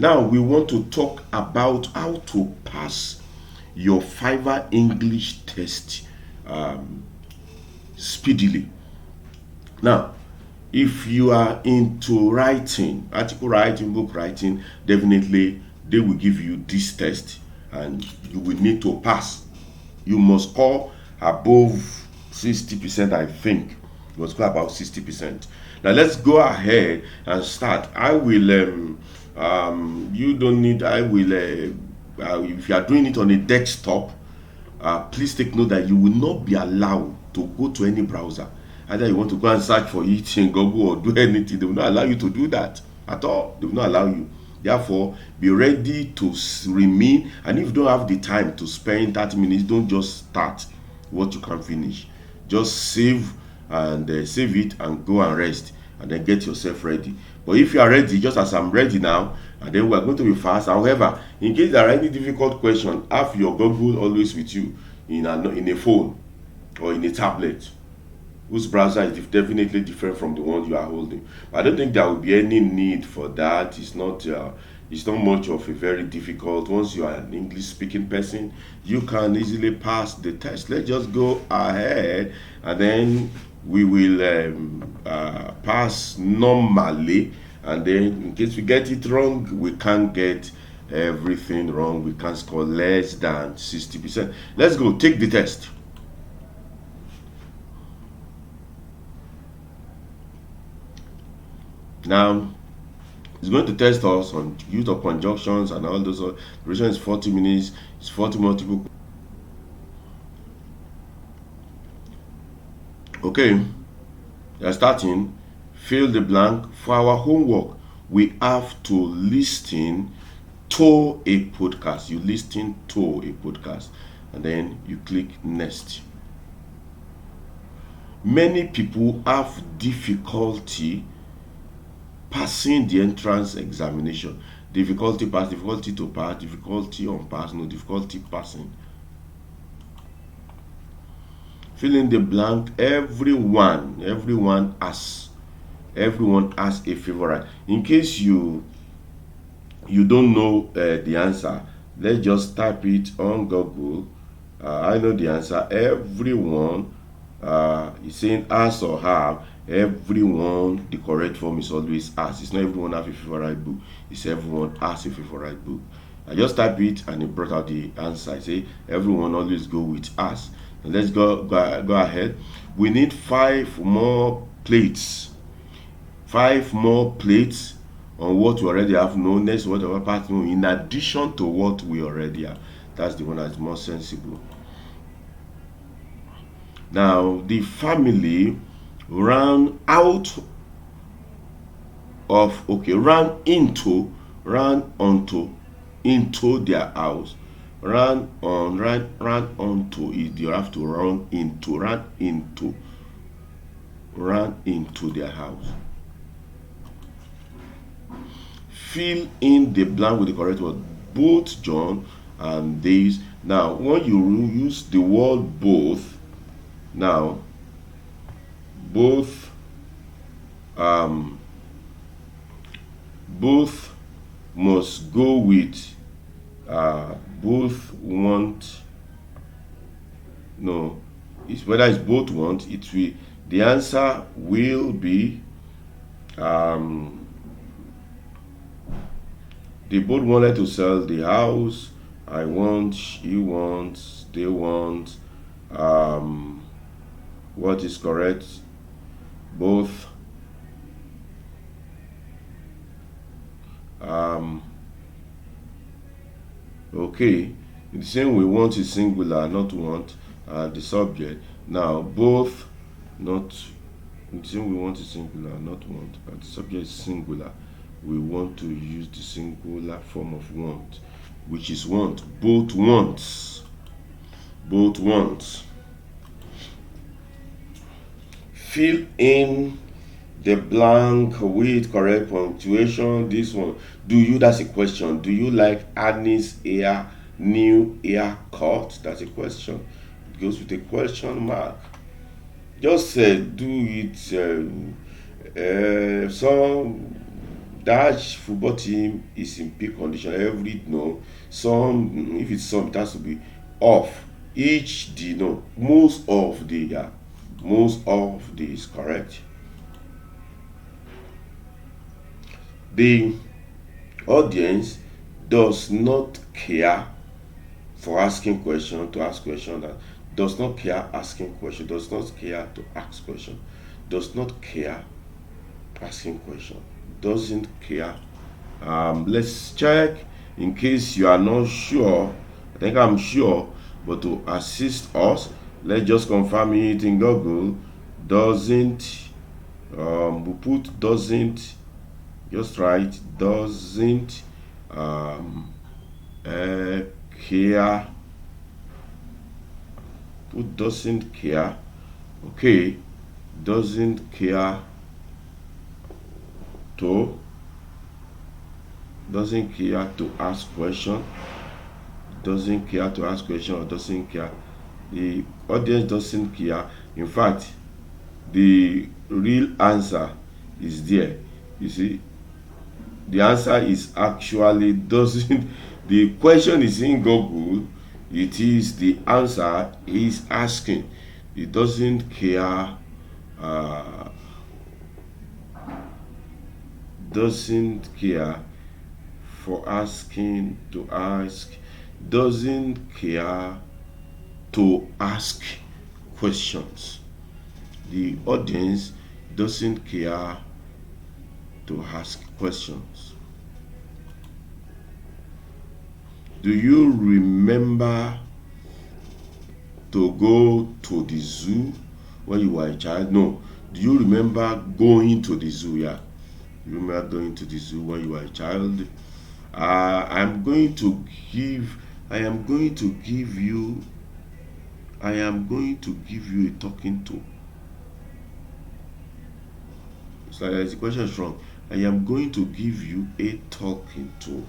Now we want to talk about how to pass your Fiverr English test speedily. Now, if you are into writing, article writing, book writing, definitely they will give you this test and you will need to pass. You must score above 60%, I think. You must score about 60%. Now let's go ahead and start. I will you don't need I will if you are doing it on a desktop, please take note that you will not be allowed to go to any browser. Either you want to go and search for it in Google or do anything, they will not allow you to do that at all. They will not allow you. Therefore, be ready to remain. And if you don't have the time to spend 30 minutes, don't just start what you can finish. Just save and save it and go and rest and then get yourself ready. But if you are ready, just as I'm ready now, and then we're going to be fast. However, in case there are any difficult questions, have your Google always with you in a phone or in a tablet, whose browser is definitely different from the one you are holding. But I don't think there will be any need for that. It's not much of a very difficult. Once you are an English speaking person, you can easily pass the test. Let's just go ahead and then we will pass normally. And then in case we get it wrong, we can't get everything wrong. We can score less than 60%. Let's go take the test. Now, it's going to test us on use of conjunctions and all those. Duration is 40 minutes. It's 40 multiple. Okay, you're starting. Fill the blank. For our homework, we have to listen to a podcast. You listen to a podcast, and then you click next. Many people have difficulty passing the entrance examination. Difficulty pass, difficulty to pass, difficulty on pass, no difficulty passing. Fill in the blank. Everyone has a favorite. In case you don't know the answer, let's just type it on Google. I know the answer. Everyone is saying has or have. Everyone, the correct form is always has. It's not everyone have a favorite book. It's everyone has a favorite book. I just type it and it brought out the answer. I say everyone always go with us. Let's go ahead. We need 5 more plates. 5 more plates on what we already have known. Next, whatever part known, in addition to what we already have. That's the one that's more sensible. Now, the family ran out of ran into their house. Ran onto is you have to run into their house. Fill in the blank with the correct word. Both John and these. Now, when you use the word both, now both both must go with both want. No, it's whether it's both want. It will. The answer will be they both wanted to sell the house. I want, he wants, they want. What is correct? Both. Okay. In the same way, want is singular, not want. The subject. Now, both, not. In the same way, want is singular, not want. The subject is singular. We want to use the singular form of want, which is want. Both wants. Both wants. Fill in the blank with correct punctuation. This one. Do you? That's a question. Do you like Annie's new haircut? That's a question. It goes with a question mark. Just do it. Some that football team is in peak condition. Every no, some if it's some, it has to be off. Each the no, most of the most of the is correct. The audience does not care for asking question to ask question, that does not care asking question, does not care to ask question, does not care asking question, doesn't care. Let's check in case you are not sure. I think I'm sure, but to assist us, let's just confirm it in Google. Doesn't, we put doesn't, just write doesn't care. Put doesn't care. Okay, doesn't care to, doesn't care to ask question, doesn't care to ask question, or doesn't care. The audience doesn't care. In fact, the real answer is there. You see, the answer is actually doesn't. The question is in Google. It is the answer is asking. It doesn't care. Uh, doesn't care for asking to ask. Doesn't care to ask questions. The audience doesn't care to ask questions. Do you remember to go to the zoo when you were a child? No. Do you remember going to the zoo? Yeah. You remember going to the zoo when you were a child? I'm going to give. I am going to give you. I am going to give you a talking to. It's like the question is wrong. I am going to give you a talking to.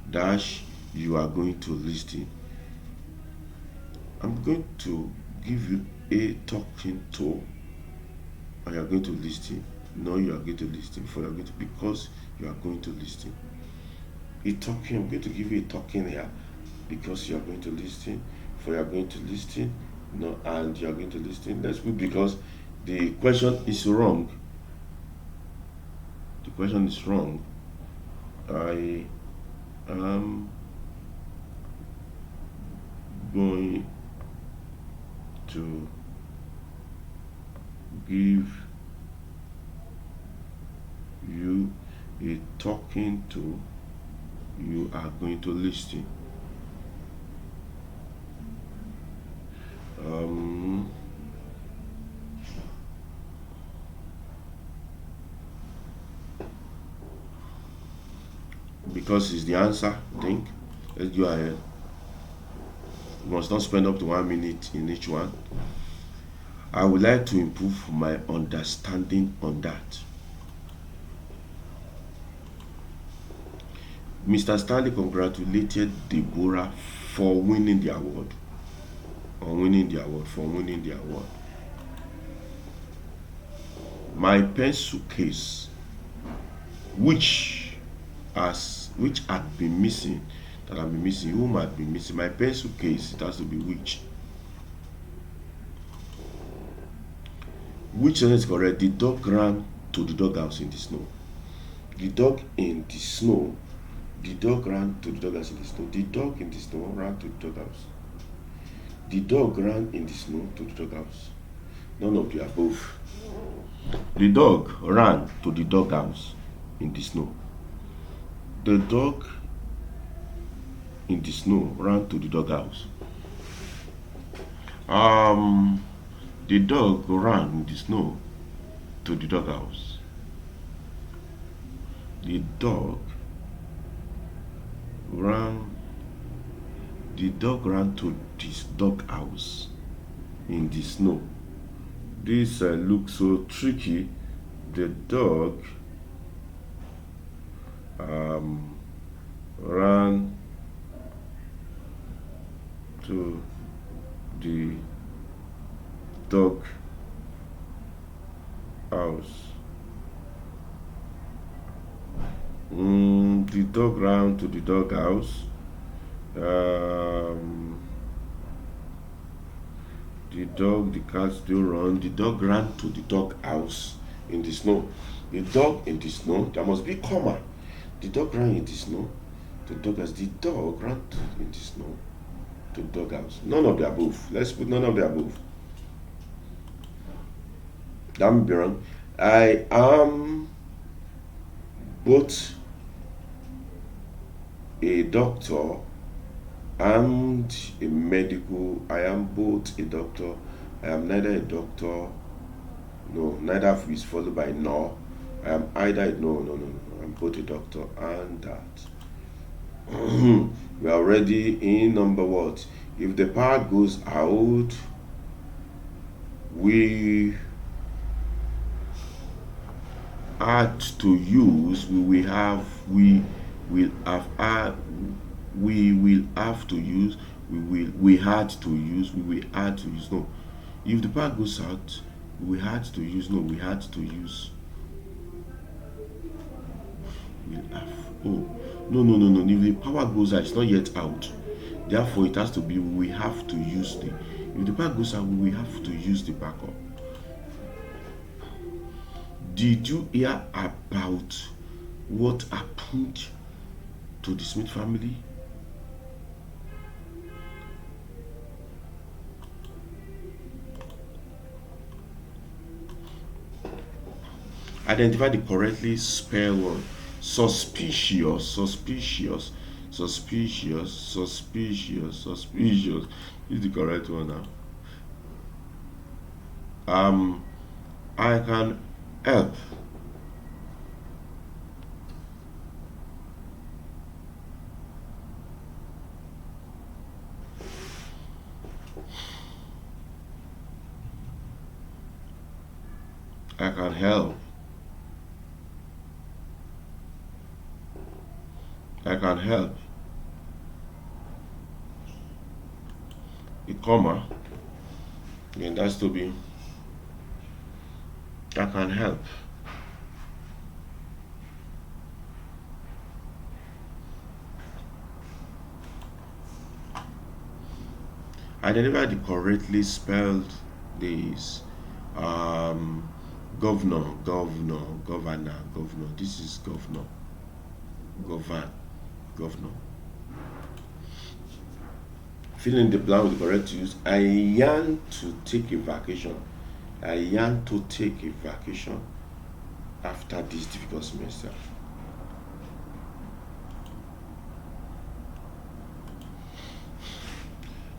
Dash, you are going to listen. I'm going to give you a talking to. And you are going to listen. No, you are going to listen. For you are going to, because you are going to listen. A talking. I'm going to give you a talking here because you are going to listen. For you are going to listen. No, and you are going to listen. Let's put because the question is wrong. The question is wrong. I am going to give you a talking to. You are going to listen. Because it's the answer, I think. Let's go ahead. You must not spend up to 1 minute in each one. I would like to improve my understanding on that. Mr. Stanley congratulated Deborah for winning the award. For winning the award. My pencil case, which had been missing, whom had been missing. My pencil case, it has to be which. Which is correct? The dog ran to the doghouse in the snow. The dog in the snow. The dog ran to the doghouse in the snow. The dog in the snow ran to the doghouse. The dog ran in the snow to the doghouse. None of the above. The dog ran to the doghouse in the snow. The dog in the snow ran to the doghouse. The dog ran in the snow to the doghouse. The dog ran. The dog ran to this doghouse in the snow. This looks so tricky. The dog ran to the dog house dog ran to the dog house. Um, the cat still run. The dog ran to the dog house in the snow. The dog in the snow. There must be comma. The dog ran in the snow. The dog has the dog ran in the snow to the dog house. None of the above. Let's put none of the above. That may be wrong. I am both a doctor and a medical. I am both a doctor. I am neither a doctor. No, neither of is followed by no. I am either no. I'm both a doctor and that. We are already in number what? If the power goes out, we had to use. We will have had. We will have to use. We had to use. We will had to use. No, if the power goes out, we had to use. No, we had to use. Will have. Oh, no. If the power goes out, it's not yet out. Therefore, it has to be. We have to use the. If the power goes out, we have to use the backup. Did you hear about what happened to the Smith family? Identify the correctly spelled word. Suspicious. Is the correct one now. I can help. I can help. I can help. A comma. Then that's to be. I can help. Identify the correctly spelled days. Um, governor. This is governor. Govern, governor. Fill in the blank with the correct use. I yearn to take a vacation. I yearn to take a vacation after this difficult semester.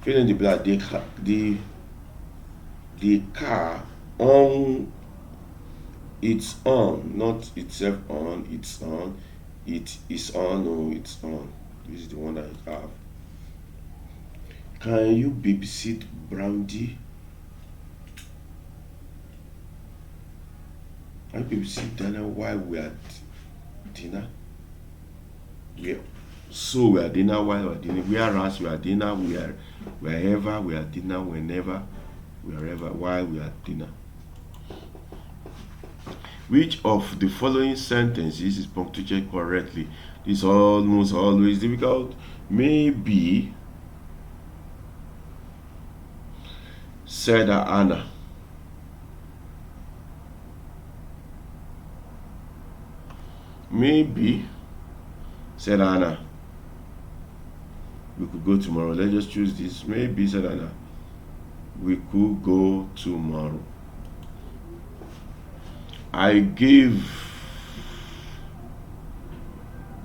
Fill in the blank. The car on it's on, not itself on, it's on. It is on, no, it's on. This is the one that I have. Can you babysit Brandy? Can you babysit Dana while we are at dinner? Yeah. So we are dinner while we are dinner. Whereas we are dinner, we are wherever we are dinner, whenever, wherever, while we are at dinner. Which of the following sentences is punctuated correctly? This is almost always difficult. Maybe, said Anna. Maybe, said Anna. We could go tomorrow. Let's just choose this. Maybe, said Anna. We could go tomorrow. I gave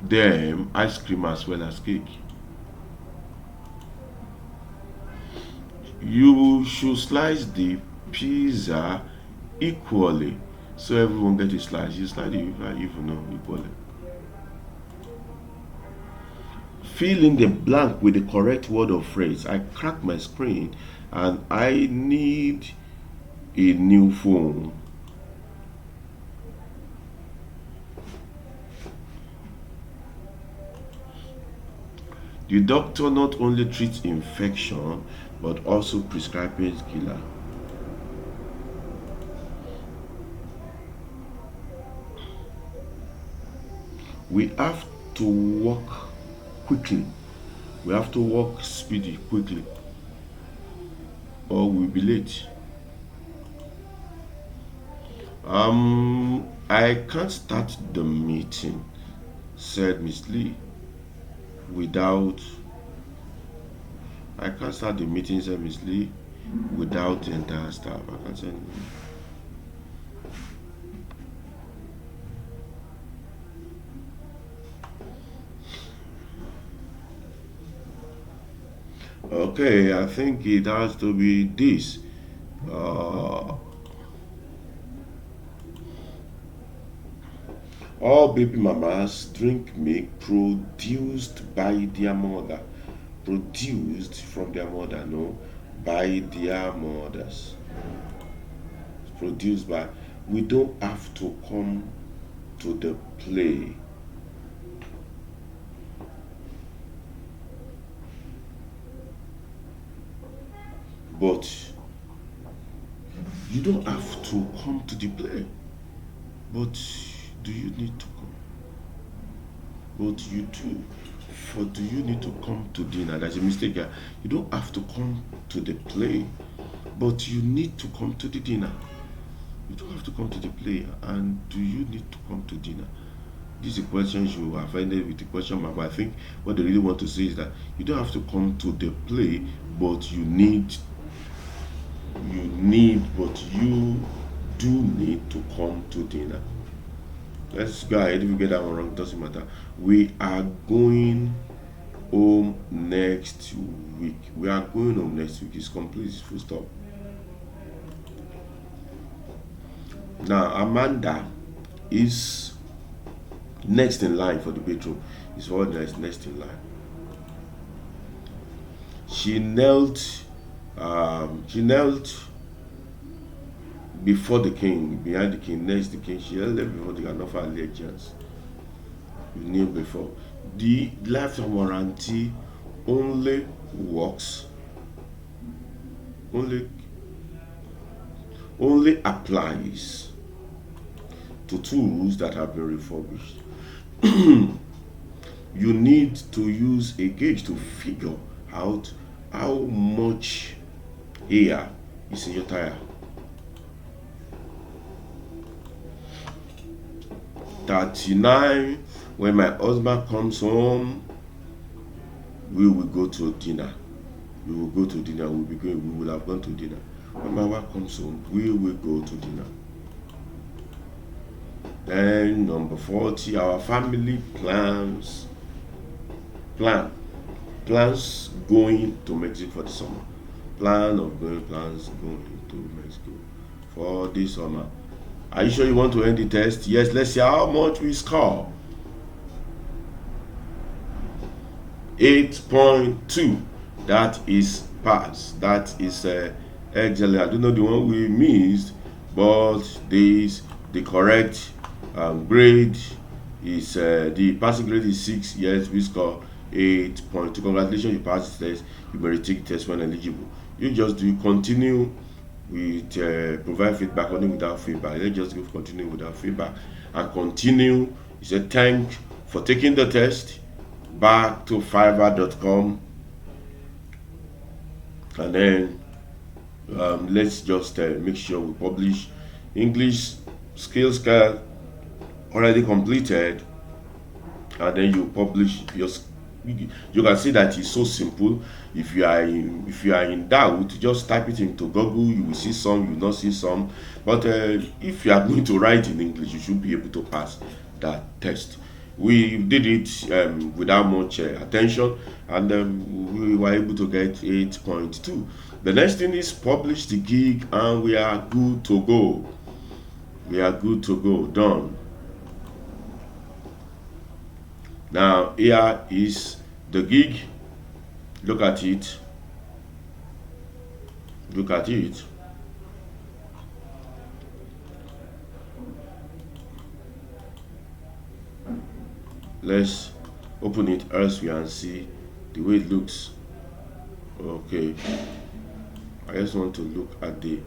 them ice cream as well as cake. You should slice the pizza equally so everyone get a slice. You slice it equally. Fill in the blank with the correct word or phrase. I cracked my screen and I need a new phone. The doctor not only treats infection but also prescribes painkiller. We have to work quickly. We have to work speedy quickly, or we'll be late. I can't start the meeting, said Miss Lee, without. I can't start the meeting, said Miss Lee, without the entire staff. I can't send. Okay, I think it has to be this. Uh, all baby mamas drink milk produced by their mother. Produced from their mother, no, by their mothers. Produced by. We don't have to come to the play. But you don't have to come to the play. But do you need to come? But you do. For do you need to come to dinner? That's a mistake here. You don't have to come to the play, but you need to come to the dinner. You don't have to come to the play, and do you need to come to dinner? This is a question you have ended with the question mark. But I think what they really want to say is that you don't have to come to the play, but but you do need to come to dinner. Let's go ahead. If you get that one wrong, doesn't matter. We are going home next week. We are going home next week. It's complete. It's full stop. Now, Amanda is next in line for the bedroom. Is what next in line. She knelt. She knelt before the king, behind the king, next the king. She held them before they can offer allegiance. You kneel before. The lifetime warranty only works, only only applies to tools that have been refurbished. You need to use a gauge to figure out how much air is in your tire. 39. When my husband comes home, we will go to dinner. We will go to dinner. We will have gone to dinner. When my wife comes home, we will go to dinner. Then number 40, our family plans going to Mexico for the summer. Plans going to Mexico for the summer. Are you sure you want to end the test? Yes, let's see how much we score. 8.2. That is pass. That is excellent. I don't know the one we missed, but the correct grade is the passing grade is 6. Yes, we score 8.2. Congratulations, you passed the test. You may retake the test when eligible. You just do continue with provide feedback only without feedback. Let's just go continue without feedback and continue. He said thank for taking the test. Back to fiverr.com, and then let's just make sure we publish English skills card already completed, and then you publish your. You can see that it's so simple. If you are in doubt, just type it into Google. You will see some, you will not see some. But if you are going to write in English, you should be able to pass that test. We did it without much attention, and we were able to get 8.2. The next thing is publish the gig, and we are good to go. We are good to go. Done. Now here is the gig. Look at it. Look at it. Let's open it elsewhere and see the way it looks. Okay, I just want to look at the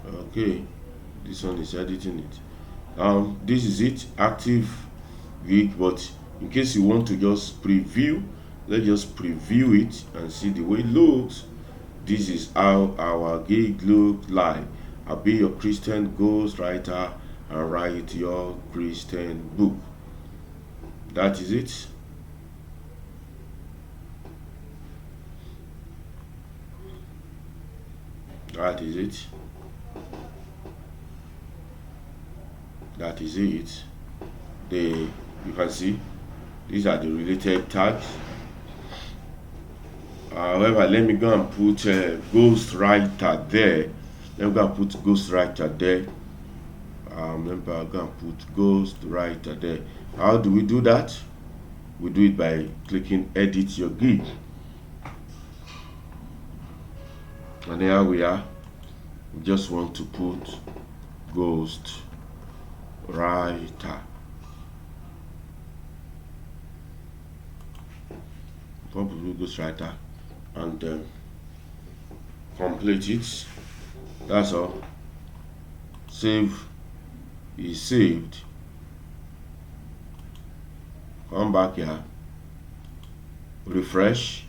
okay. This one is editing it. This is it, active gig. But in case you want to just preview, let's just preview it and see the way it looks. This is how our gig look like. I'll be your Christian ghostwriter and write your Christian book. That is it. That is it. That is it. You can see these are the related tags. However, let me go and put ghostwriter there. Let me go and put ghostwriter there. Let me go and put ghostwriter there. How do we do that? We do it by clicking edit your gig. And here we are. We just want to put ghost writer. Probably ghost writer and complete it. That's all. Save is saved. Come back here. Refresh.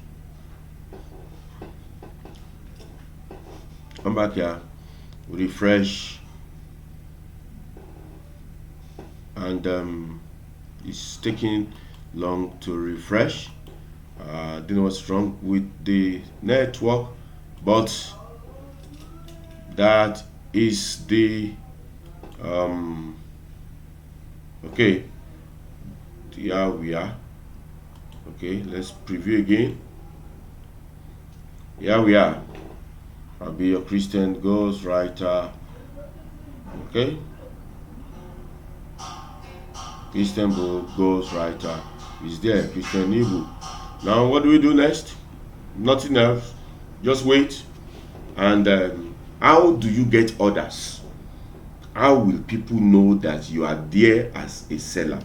Come back here. Refresh. And it's taking long to refresh. I don't know what's wrong with the network, but that is the okay. Here we are. Okay, let's preview again. Here we are. I'll be your Christian ghostwriter. Okay, Christian book ghostwriter is there. Christian ebook. Now what do we do next? Nothing else. Just wait. And how do you get orders? How will people know that you are there as a seller?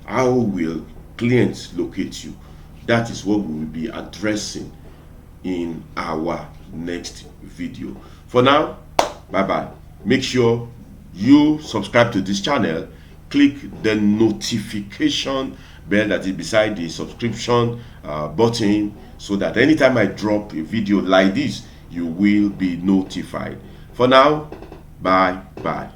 How will clients locate you? That is what we will be addressing in our next video. For now, bye bye. Make sure you subscribe to this channel. Click the notification bell that is beside the subscription button, so that anytime I drop a video like this, you will be notified. For now, bye bye.